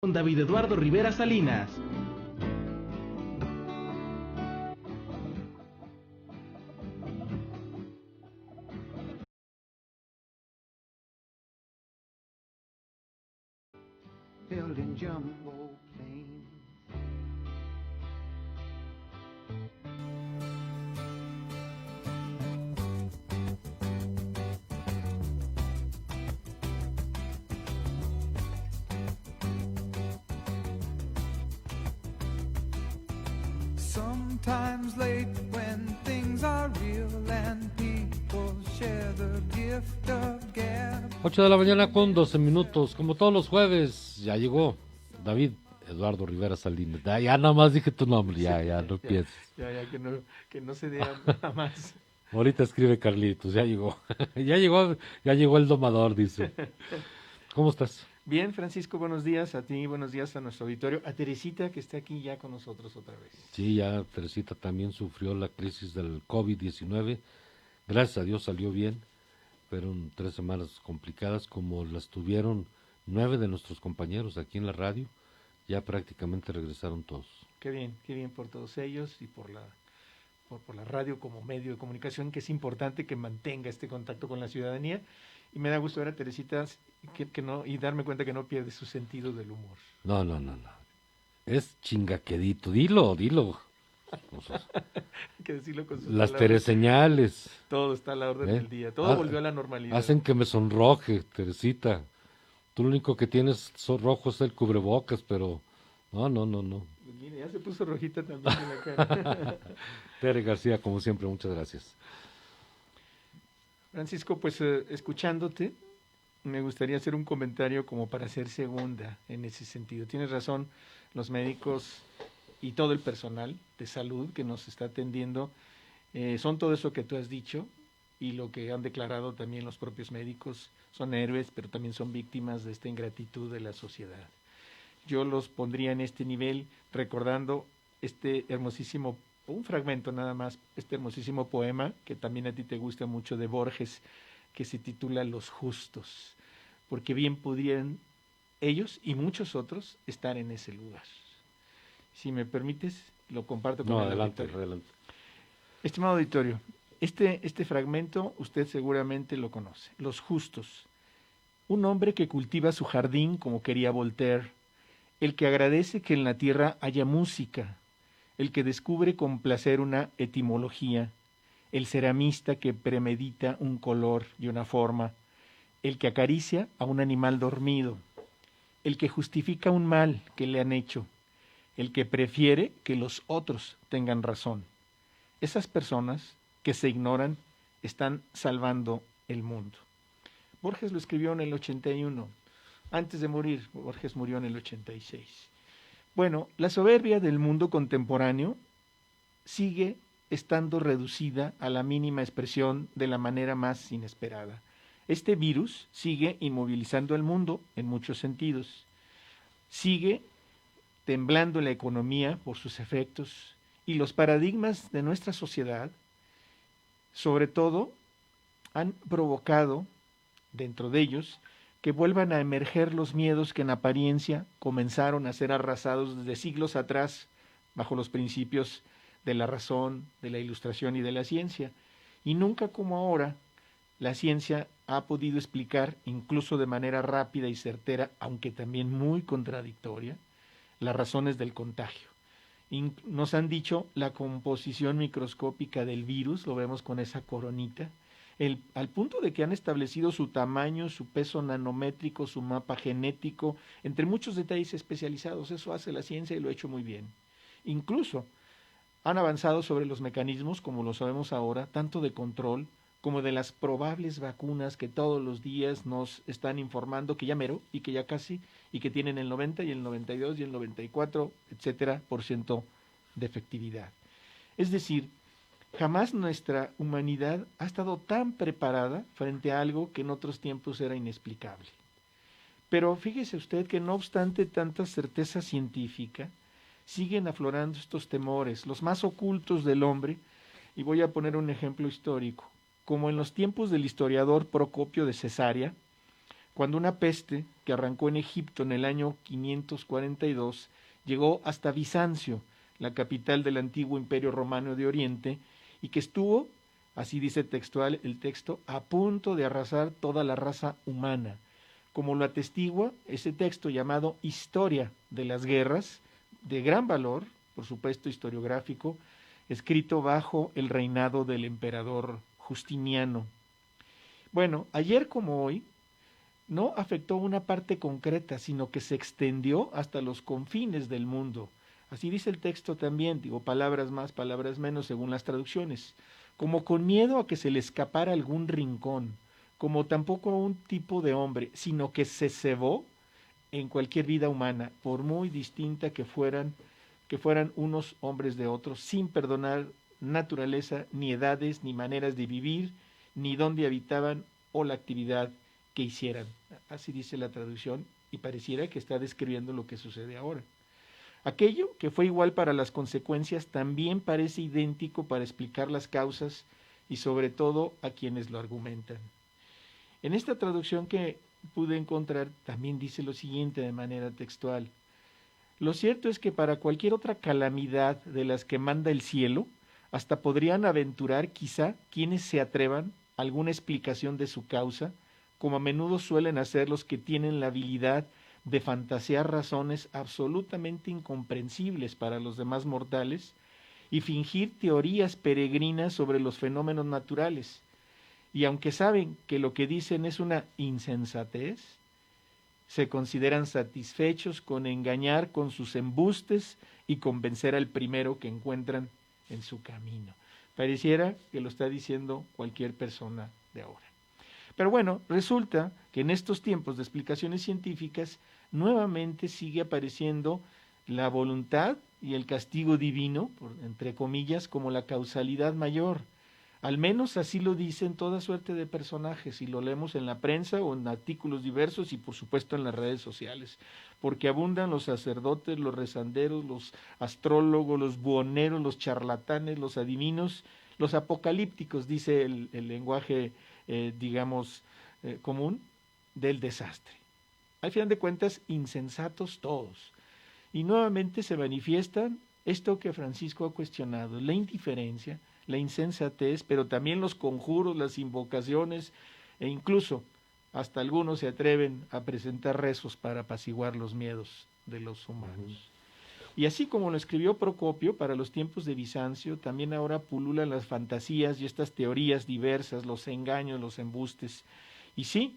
Con David Eduardo Rivera Salinas. Building jumbo planes. Sometimes late when things are real and people share the gift of gab. 8 de la mañana con 12 minutos, como todos los jueves, ya llegó David Eduardo Rivera Salinas. Ya nada más dije tu nombre, ya no pienses. Ya, que no se diga nada más. Ahorita escribe Carlitos, ya llegó. ya llegó el domador, dice. ¿Cómo estás? Bien, Francisco, buenos días a ti, buenos días a nuestro auditorio, a Teresita que está aquí ya con nosotros otra vez. Sí, ya Teresita también sufrió la crisis del COVID-19. Gracias a Dios salió bien. Fueron 3 semanas complicadas, como las tuvieron 9 de nuestros compañeros aquí en la radio. Ya prácticamente regresaron todos. Qué bien por todos ellos y por la radio como medio de comunicación, que es importante que mantenga este contacto con la ciudadanía. Y me da gusto ver a Teresita que no, y darme cuenta que no pierde su sentido del humor. No. Es chingaquedito, dilo. Hay que decirlo con sus Las palabras. tereseñales. Todo está a la orden del día, todo volvió a la normalidad. Hacen que me sonroje, Teresita. Tú lo único que tienes rojo es el cubrebocas, pero no. Pues mire, ya se puso rojita también en la cara. Tere García, como siempre, muchas gracias. Francisco, pues escuchándote, me gustaría hacer un comentario como para hacer segunda en ese sentido. Tienes razón, los médicos y todo el personal de salud que nos está atendiendo son todo eso que tú has dicho y lo que han declarado también los propios médicos. Son héroes, pero también son víctimas de esta ingratitud de la sociedad. Yo los pondría en este nivel recordando este hermosísimo, un fragmento nada más, este hermosísimo poema que también a ti te gusta mucho de Borges, que se titula Los Justos, porque bien pudieran ellos y muchos otros estar en ese lugar. Si me permites, lo comparto con el auditorio. Adelante. Estimado auditorio, este fragmento usted seguramente lo conoce. Los Justos. Un hombre que cultiva su jardín como quería Voltaire, el que agradece que en la tierra haya música, el que descubre con placer una etimología, el ceramista que premedita un color y una forma, el que acaricia a un animal dormido, el que justifica un mal que le han hecho, el que prefiere que los otros tengan razón. Esas personas que se ignoran están salvando el mundo. Borges lo escribió en el 81. Antes de morir, Borges murió en el 86. Bueno, la soberbia del mundo contemporáneo sigue estando reducida a la mínima expresión de la manera más inesperada. Este virus sigue inmovilizando el mundo en muchos sentidos. Sigue temblando la economía por sus efectos y los paradigmas de nuestra sociedad, sobre todo, han provocado dentro de ellos que vuelvan a emerger los miedos que en apariencia comenzaron a ser arrasados desde siglos atrás bajo los principios de la razón, de la ilustración y de la ciencia. Y nunca como ahora la ciencia ha podido explicar, incluso de manera rápida y certera, aunque también muy contradictoria, las razones del contagio. Nos han dicho la composición microscópica del virus, lo vemos con esa coronita, al punto de que han establecido su tamaño, su peso nanométrico, su mapa genético, entre muchos detalles especializados. Eso hace la ciencia y lo ha hecho muy bien. Incluso han avanzado sobre los mecanismos, como lo sabemos ahora, tanto de control como de las probables vacunas que todos los días nos están informando que ya mero y que ya casi, y que tienen el 90 y el 92 y el 94, etcétera, por ciento de efectividad. Es decir, jamás nuestra humanidad ha estado tan preparada frente a algo que en otros tiempos era inexplicable. Pero fíjese usted que no obstante tanta certeza científica, siguen aflorando estos temores, los más ocultos del hombre, y voy a poner un ejemplo histórico. Como en los tiempos del historiador Procopio de Cesarea, cuando una peste que arrancó en Egipto en el año 542 llegó hasta Bizancio, la capital del antiguo Imperio Romano de Oriente, y que estuvo, así dice textual el texto, a punto de arrasar toda la raza humana, como lo atestigua ese texto llamado Historia de las Guerras, de gran valor, por supuesto historiográfico, escrito bajo el reinado del emperador Justiniano. Bueno, ayer como hoy, no afectó una parte concreta, sino que se extendió hasta los confines del mundo. Así dice el texto también, digo, palabras más, palabras menos, según las traducciones, como con miedo a que se le escapara algún rincón, como tampoco a un tipo de hombre, sino que se cebó en cualquier vida humana, por muy distinta que fueran unos hombres de otros, sin perdonar naturaleza, ni edades, ni maneras de vivir, ni dónde habitaban o la actividad que hicieran. Así dice la traducción, y pareciera que está describiendo lo que sucede ahora. Aquello que fue igual para las consecuencias también parece idéntico para explicar las causas y sobre todo a quienes lo argumentan. En esta traducción que pude encontrar también dice lo siguiente de manera textual: lo cierto es que para cualquier otra calamidad de las que manda el cielo, hasta podrían aventurar quizá quienes se atrevan a alguna explicación de su causa, como a menudo suelen hacer los que tienen la habilidad de fantasear razones absolutamente incomprensibles para los demás mortales y fingir teorías peregrinas sobre los fenómenos naturales. Y aunque saben que lo que dicen es una insensatez, se consideran satisfechos con engañar con sus embustes y convencer al primero que encuentran en su camino. Pareciera que lo está diciendo cualquier persona de ahora. Pero bueno, resulta que en estos tiempos de explicaciones científicas nuevamente sigue apareciendo la voluntad y el castigo divino, entre comillas, como la causalidad mayor. Al menos así lo dicen toda suerte de personajes, y lo leemos en la prensa o en artículos diversos y por supuesto en las redes sociales, porque abundan los sacerdotes, los rezanderos, los astrólogos, los buhoneros, los charlatanes, los adivinos, los apocalípticos, dice el lenguaje, común, del desastre. Al final de cuentas, insensatos todos. Y nuevamente se manifiestan esto que Francisco ha cuestionado, la indiferencia, la insensatez, pero también los conjuros, las invocaciones, e incluso hasta algunos se atreven a presentar rezos para apaciguar los miedos de los humanos. Y así como lo escribió Procopio para los tiempos de Bizancio, también ahora pululan las fantasías y estas teorías diversas, los engaños, los embustes. Y sí,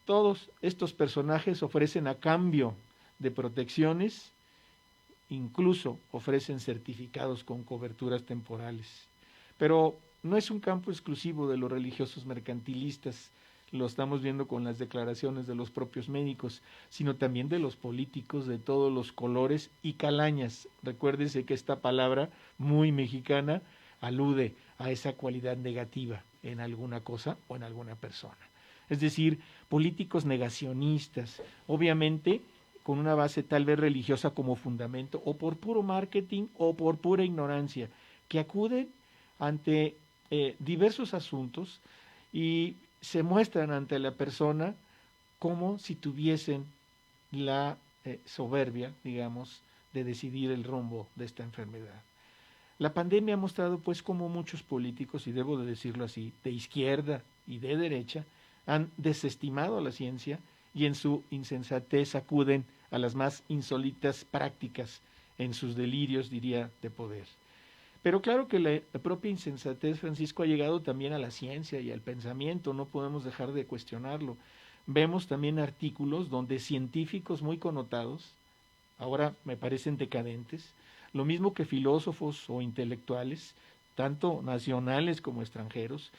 todos estos personajes ofrecen a cambio de protecciones, incluso ofrecen certificados con coberturas temporales. Pero no es un campo exclusivo de los religiosos mercantilistas, lo estamos viendo con las declaraciones de los propios médicos, sino también de los políticos de todos los colores y calañas. Recuérdense que esta palabra muy mexicana alude a esa cualidad negativa en alguna cosa o en alguna persona. Es decir, políticos negacionistas, obviamente con una base tal vez religiosa como fundamento, o por puro marketing o por pura ignorancia, que acuden ante diversos asuntos y se muestran ante la persona como si tuviesen la soberbia, digamos, de decidir el rumbo de esta enfermedad. La pandemia ha mostrado pues cómo muchos políticos, y debo de decirlo así, de izquierda y de derecha, han desestimado la ciencia y en su insensatez acuden a las más insólitas prácticas en sus delirios, diría, de poder. Pero claro que la propia insensatez, Francisco, ha llegado también a la ciencia y al pensamiento, no podemos dejar de cuestionarlo. Vemos también artículos donde científicos muy connotados, ahora me parecen decadentes, lo mismo que filósofos o intelectuales, tanto nacionales como extranjeros,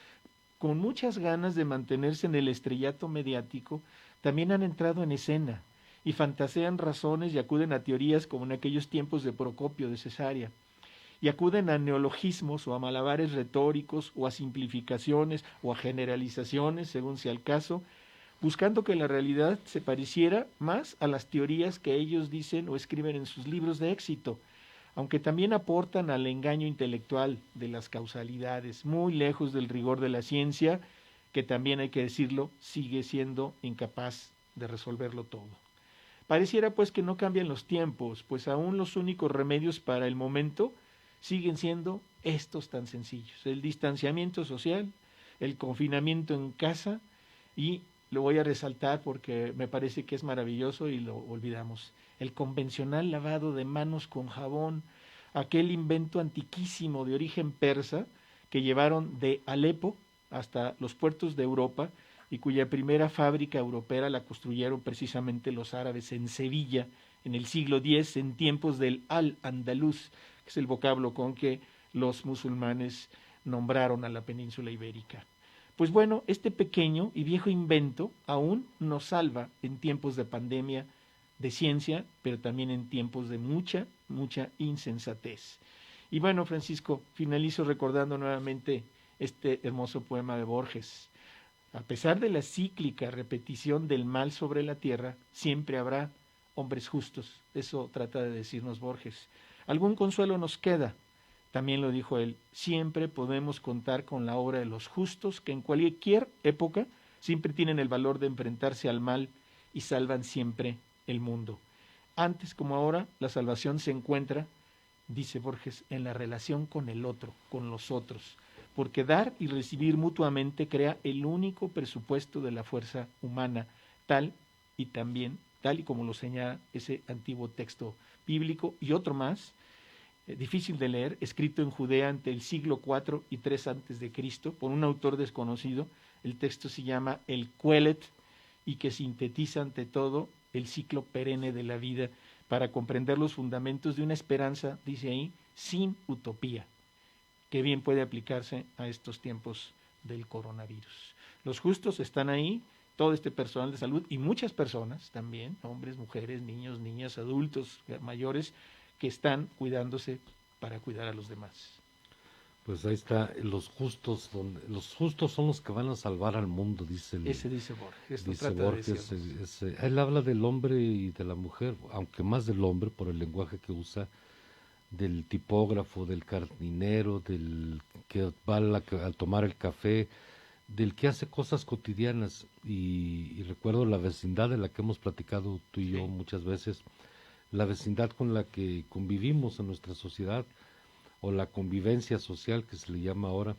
con muchas ganas de mantenerse en el estrellato mediático, también han entrado en escena y fantasean razones y acuden a teorías como en aquellos tiempos de Procopio de Cesarea, y acuden a neologismos o a malabares retóricos o a simplificaciones o a generalizaciones, según sea el caso, buscando que la realidad se pareciera más a las teorías que ellos dicen o escriben en sus libros de éxito, aunque también aportan al engaño intelectual de las causalidades, muy lejos del rigor de la ciencia, que también hay que decirlo, sigue siendo incapaz de resolverlo todo. Pareciera pues que no cambian los tiempos, pues aún los únicos remedios para el momento siguen siendo estos tan sencillos: el distanciamiento social, el confinamiento en casa, y lo voy a resaltar porque me parece que es maravilloso y lo olvidamos: el convencional lavado de manos con jabón, aquel invento antiquísimo de origen persa que llevaron de Alepo hasta los puertos de Europa y cuya primera fábrica europea la construyeron precisamente los árabes en Sevilla en el siglo X, en tiempos del Al-Andalus, que es el vocablo con que los musulmanes nombraron a la península ibérica. Pues bueno, este pequeño y viejo invento aún nos salva en tiempos de pandemia, de ciencia, pero también en tiempos de mucha, mucha insensatez. Y bueno, Francisco, finalizo recordando nuevamente este hermoso poema de Borges. A pesar de la cíclica repetición del mal sobre la tierra, siempre habrá hombres justos. Eso trata de decirnos Borges. Algún consuelo nos queda. También lo dijo él: siempre podemos contar con la obra de los justos, que en cualquier época siempre tienen el valor de enfrentarse al mal y salvan siempre el mundo. Antes como ahora, la salvación se encuentra, dice Borges, en la relación con el otro, con los otros, porque dar y recibir mutuamente crea el único presupuesto de la fuerza humana, tal y como lo señala ese antiguo texto bíblico, y otro más, difícil de leer, escrito en Judea ante el siglo IV y III antes de Cristo, por un autor desconocido. El texto se llama el Quelet, y que sintetiza ante todo el ciclo perenne de la vida para comprender los fundamentos de una esperanza, dice ahí, sin utopía, que bien puede aplicarse a estos tiempos del coronavirus. Los justos están ahí, todo este personal de salud y muchas personas también, hombres, mujeres, niños, niñas, adultos, mayores, que están cuidándose para cuidar a los demás. Pues ahí está, los justos son los que van a salvar al mundo, dice Ese dice Borges. Esto dice trata Borges. de Él habla del hombre y de la mujer, aunque más del hombre por el lenguaje que usa, del tipógrafo, del jardinero, del que va a tomar el café, del que hace cosas cotidianas. Y recuerdo la vecindad de la que hemos platicado tú y yo muchas veces, la vecindad con la que convivimos en nuestra sociedad, o la convivencia social que se le llama ahora.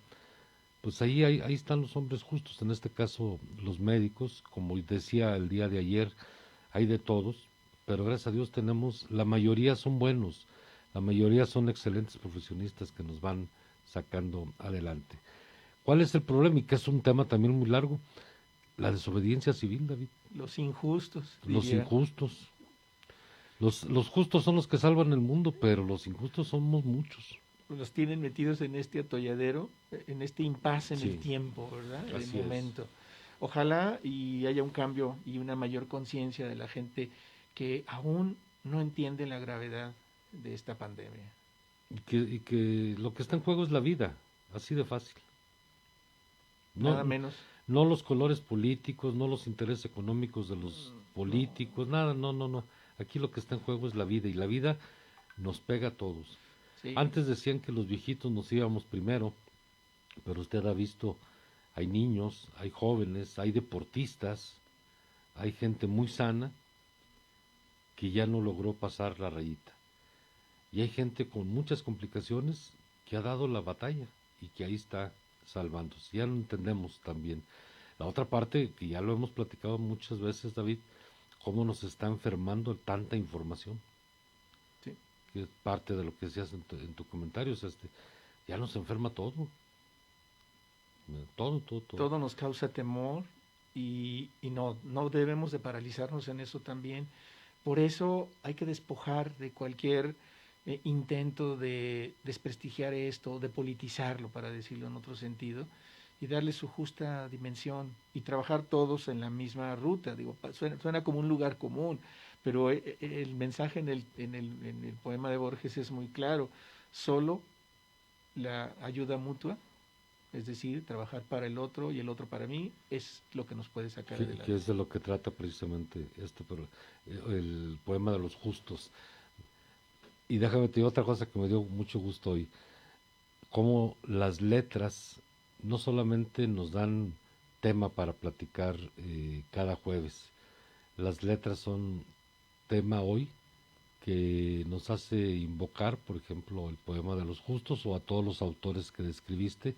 Pues ahí están los hombres justos, en este caso los médicos, como decía el día de ayer, hay de todos, pero gracias a Dios la mayoría son buenos, la mayoría son excelentes profesionistas que nos van sacando adelante. ¿Cuál es el problema? Y que es un tema también muy largo: la desobediencia civil, David. los injustos. Los diría. injustos. Los justos son los que salvan el mundo, pero los injustos somos muchos. Los tienen metidos en este atolladero, en este impasse en Sí. el tiempo, ¿verdad? Así El momento. Ojalá y haya un cambio y una mayor conciencia de la gente que aún no entiende la gravedad de esta pandemia. Y que lo que está en juego es la vida, así de fácil. Nada menos. No los colores políticos, no los intereses económicos de los políticos, nada, no. Aquí lo que está en juego es la vida, y la vida nos pega a todos. Sí. Antes decían que los viejitos nos íbamos primero, pero usted ha visto, hay niños, hay jóvenes, hay deportistas, hay gente muy sana que ya no logró pasar la rayita. Y hay gente con muchas complicaciones que ha dado la batalla y que ahí está salvándose. Ya lo entendemos también. La otra parte, que ya lo hemos platicado muchas veces, David, cómo nos está enfermando tanta información. Sí. Que es parte de lo que decías en tu comentario, ya nos enferma todo. Todo. Todo nos causa temor y no debemos de paralizarnos en eso también. Por eso hay que despojar de cualquier intento de desprestigiar esto, de politizarlo, para decirlo en otro sentido, y darle su justa dimensión y trabajar todos en la misma ruta. Digo, suena como un lugar común, pero el mensaje en el poema de Borges es muy claro: solo la ayuda mutua, es decir, trabajar para el otro y el otro para mí, es lo que nos puede sacar adelante. Que es de lo que trata precisamente el poema de los justos. Y déjame te digo otra cosa que me dio mucho gusto hoy: cómo las letras no solamente nos dan tema para platicar cada jueves. Las letras son tema hoy que nos hace invocar, por ejemplo, el poema de los justos o a todos los autores que describiste,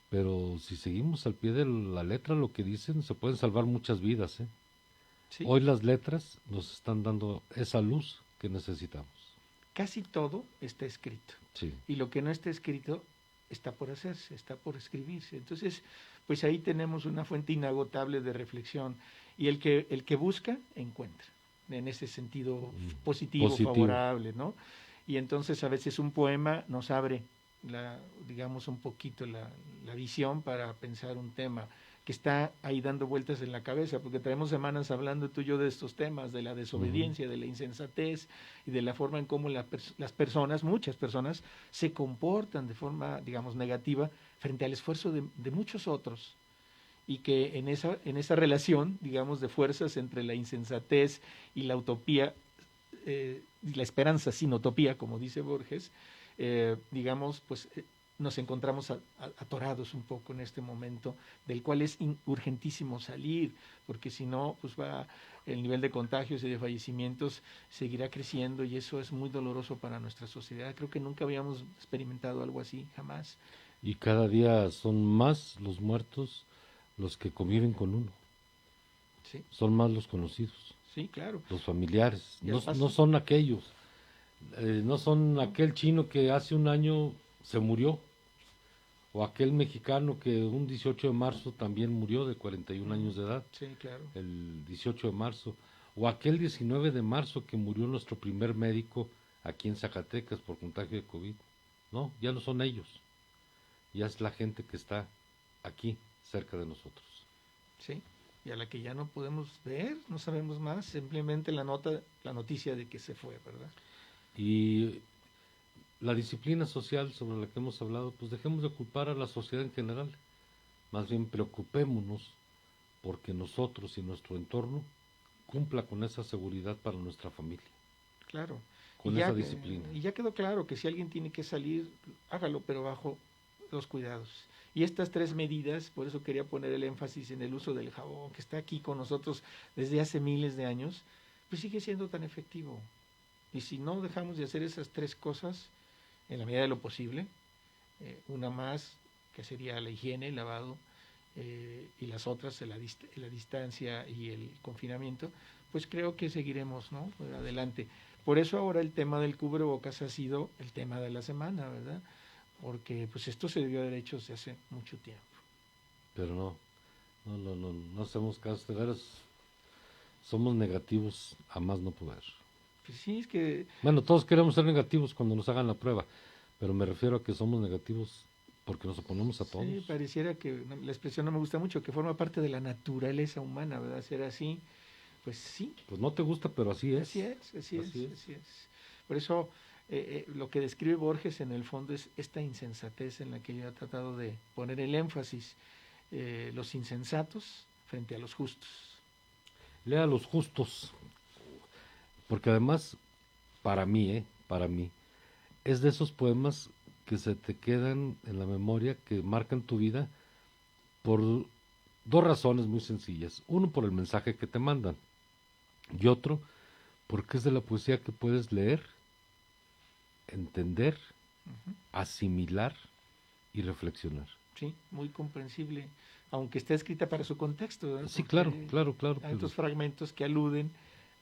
pero si seguimos al pie de la letra lo que dicen, se pueden salvar muchas vidas, ¿eh? Sí. Hoy las letras nos están dando esa luz que necesitamos. Casi todo está escrito. Sí. Y lo que no está escrito está por hacerse, está por escribirse. Entonces, pues ahí tenemos una fuente inagotable de reflexión. Y el que busca, encuentra. En ese sentido positivo, favorable, ¿no? Y entonces a veces un poema nos abre, digamos, un poquito la visión para pensar un tema que está ahí dando vueltas en la cabeza, porque traemos semanas hablando tú y yo de estos temas, de la desobediencia, de la insensatez y de la forma en cómo las personas, muchas personas, se comportan de forma, digamos, negativa frente al esfuerzo de muchos otros, y que en esa relación, digamos, de fuerzas entre la insensatez y la utopía, y la esperanza sin utopía, como dice Borges, digamos, pues nos encontramos atorados un poco en este momento, del cual es urgentísimo salir, porque si no, pues el nivel de contagios y de fallecimientos seguirá creciendo, y eso es muy doloroso para nuestra sociedad. Creo que nunca habíamos experimentado algo así, jamás. Y cada día son más los muertos los que conviven con uno. Sí. Son más los conocidos. Sí, claro. Los familiares. No paso. son aquellos. No son aquel chino que hace un año se murió. O aquel mexicano que un 18 de marzo también murió de 41 años de edad. Sí, claro. El 18 de marzo. O aquel 19 de marzo que murió nuestro primer médico aquí en Zacatecas por contagio de COVID. No, ya no son ellos. Ya es la gente que está aquí, cerca de nosotros. Sí, y a la que ya no podemos ver, no sabemos más, simplemente la noticia de que se fue, ¿verdad? Y la disciplina social sobre la que hemos hablado, pues dejemos de culpar a la sociedad en general. Más bien preocupémonos porque nosotros y nuestro entorno cumpla con esa seguridad para nuestra familia. Claro. Con esa disciplina. Y ya quedó claro que si alguien tiene que salir, hágalo, pero bajo los cuidados. Y estas 3 medidas, por eso quería poner el énfasis en el uso del jabón, que está aquí con nosotros desde hace miles de años, pues sigue siendo tan efectivo. Y si no dejamos de hacer esas 3 cosas, en la medida de lo posible, una más, que sería la higiene, el lavado, y las otras, la distancia y el confinamiento, pues creo que seguiremos, ¿no?, adelante. Por eso ahora el tema del cubrebocas ha sido el tema de la semana, ¿verdad? Porque pues esto se debió haber hecho desde hace mucho tiempo. Pero no hacemos caso, de veras, somos negativos a más no poder. Pues sí, es que... Bueno, todos queremos ser negativos cuando nos hagan la prueba, pero me refiero a que somos negativos porque nos oponemos a todos. Sí, pareciera que la expresión no me gusta mucho, que forma parte de la naturaleza humana, ¿verdad? Ser así, pues sí. Pues no te gusta, pero así es. Así es. Por eso... lo que describe Borges en el fondo es esta insensatez en la que yo he tratado de poner el énfasis, los insensatos frente a los justos. Lea Los Justos, porque además, para mí, es de esos poemas que se te quedan en la memoria, que marcan tu vida por 2 razones muy sencillas. Uno, por el mensaje que te mandan, y otro, porque es de la poesía que puedes leer, entender, asimilar y reflexionar. Sí, muy comprensible, aunque está escrita para su contexto, ¿verdad? Sí, Porque claro. hay estos fragmentos que aluden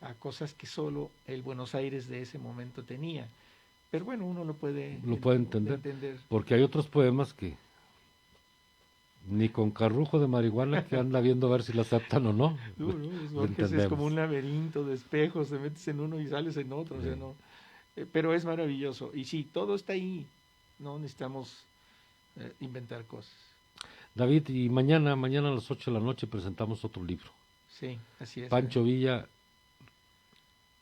a cosas que solo el Buenos Aires de ese momento tenía. Pero bueno, uno lo puede entender, porque hay otros poemas que ni con carrujo de marihuana que anda viendo a ver si la aceptan o no. Es como un laberinto de espejos, te metes en uno y sales en otro, o sea, no. Pero es maravilloso. Y sí, todo está ahí. No necesitamos inventar cosas. David, y mañana a las 8 de la noche presentamos otro libro. Sí, así es. Pancho Villa.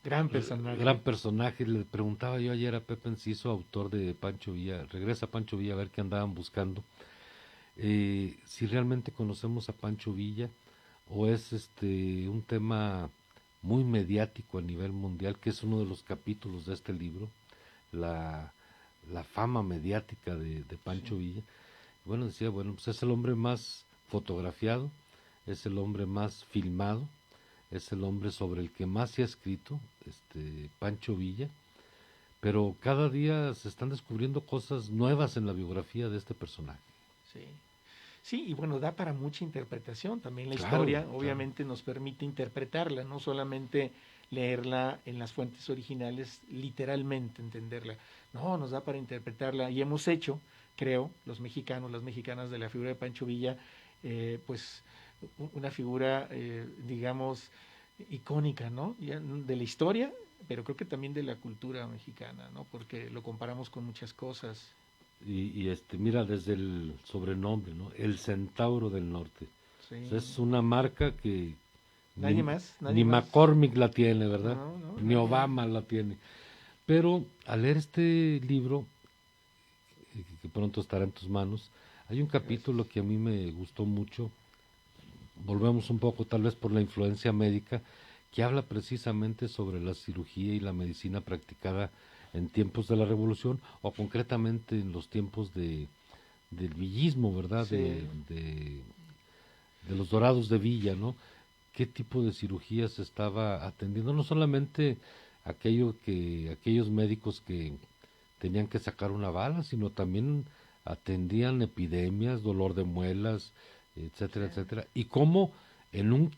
Gran personaje. Gran personaje. Le preguntaba yo ayer a Pepe Enciso, autor de Pancho Villa. Regresa Pancho Villa a ver qué andaban buscando. Si realmente conocemos a Pancho Villa o es un tema muy mediático a nivel mundial, que es uno de los capítulos de este libro, la fama mediática de Pancho Villa. Bueno, decía, pues es el hombre más fotografiado, es el hombre más filmado, es el hombre sobre el que más se ha escrito, Pancho Villa, pero cada día se están descubriendo cosas nuevas en la biografía de este personaje. Sí. Sí, y bueno, da para mucha interpretación. También la Claro, historia, claro. obviamente, nos permite interpretarla, no solamente leerla en las fuentes originales, literalmente entenderla. No, nos da para interpretarla. Y hemos hecho, creo, los mexicanos, las mexicanas, de la figura de Pancho Villa, pues una figura, digamos, icónica, ¿no? Ya, de la historia, pero creo que también de la cultura mexicana, ¿no? Porque lo comparamos con muchas cosas. Y mira, desde el sobrenombre, ¿no? El Centauro del Norte. Sí. O sea, es una marca que Nadie ni, más, ni más. McCormick la tiene, ¿verdad? No, Ni nadie. Obama la tiene. Pero al leer este libro, que pronto estará en tus manos, hay un capítulo que a mí me gustó mucho. Volvemos un poco tal vez por la influencia médica, que habla precisamente sobre la cirugía y la medicina practicada en tiempos de la Revolución, o concretamente en los tiempos del villismo, ¿verdad? Sí. De los Dorados de Villa, ¿no? ¿Qué tipo de cirugías se estaba atendiendo? No solamente aquellos médicos que tenían que sacar una bala, sino también atendían epidemias, dolor de muelas, etcétera, etcétera. Y cómo en un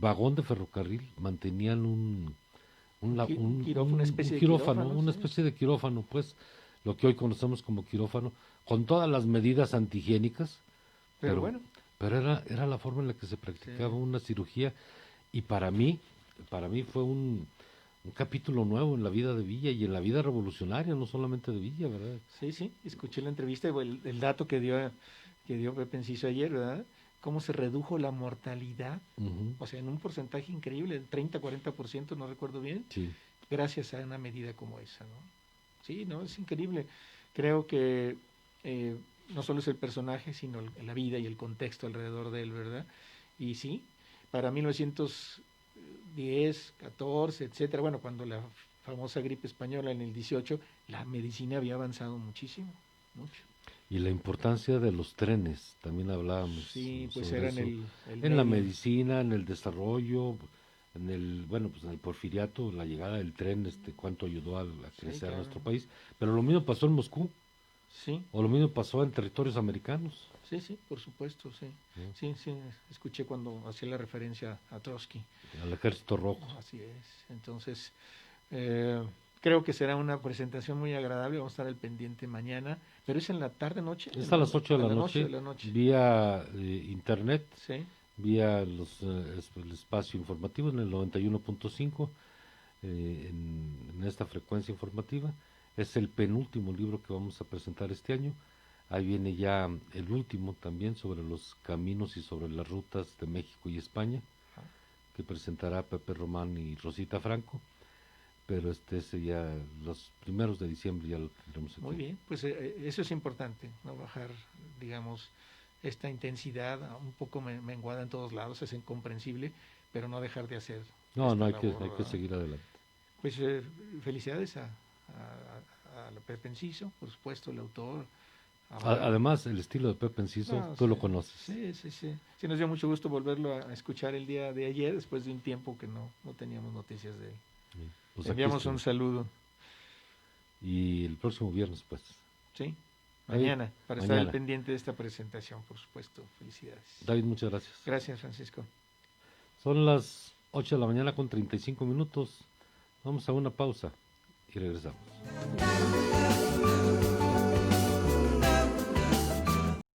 vagón de ferrocarril mantenían un quirófano, una especie de quirófano, quirófano, una sí. especie de quirófano, pues, lo que hoy conocemos como quirófano, con todas las medidas antihigiénicas, Pero bueno, pero era la forma en la que se practicaba Sí. una cirugía, y para mí fue un capítulo nuevo en la vida de Villa y en la vida revolucionaria, no solamente de Villa, ¿verdad? sí, escuché la entrevista, el dato que dio Pepe Enciso ayer, ¿verdad? Cómo se redujo la mortalidad, Ujú, o sea, en un porcentaje increíble, 30-40%, no recuerdo bien, sí. gracias a una medida como esa, ¿no? Sí, no, es increíble. Creo que no solo es el personaje, sino la vida y el contexto alrededor de él, ¿verdad? Y sí, para 1910, 14, etcétera, bueno, cuando la famosa gripe española en el 18, la medicina había avanzado muchísimo, mucho. Y la importancia de los trenes, también hablábamos Sí, pues sobre eran eso. el En la medio. medicina, en el desarrollo, pues en el porfiriato, la llegada del tren, cuánto ayudó a crecer claro. nuestro país. Pero lo mismo pasó en Moscú, Sí, o lo mismo pasó en territorios americanos. sí, por supuesto, sí. ¿Sí? Sí, escuché cuando hacía la referencia a Trotsky. Al Ejército Rojo. Así es. Entonces, creo que será una presentación muy agradable. Vamos a estar al pendiente mañana. Pero es en la tarde-noche. Es a las 8 de la noche, vía internet, Sí, vía el espacio informativo en el 91.5, en esta frecuencia informativa. Es el penúltimo libro que vamos a presentar este año. Ahí viene ya el último también sobre los caminos y sobre las rutas de México y España, que presentará Pepe Román y Rosita Franco. Pero ese ya, los primeros de diciembre ya lo tendremos aquí. muy bien. Pues eso es importante, no bajar, digamos, esta intensidad un poco menguada en todos lados, es incomprensible, pero no dejar de hacer. No, esta hay que labor, seguir adelante. Pues felicidades a Pepe Enciso, por supuesto, el autor. Además, el estilo de Pepe Enciso, tú lo conoces. Sí. Sí, nos dio mucho gusto volverlo a escuchar el día de ayer, después de un tiempo que no teníamos noticias de él. Pues Le enviamos un saludo. Y el próximo viernes, pues. Sí, mañana, para estar mañana. al pendiente de esta presentación, por supuesto. Felicidades. David, muchas gracias. Gracias, Francisco. Son las 8 de la mañana con 35 minutos. Vamos a una pausa y regresamos.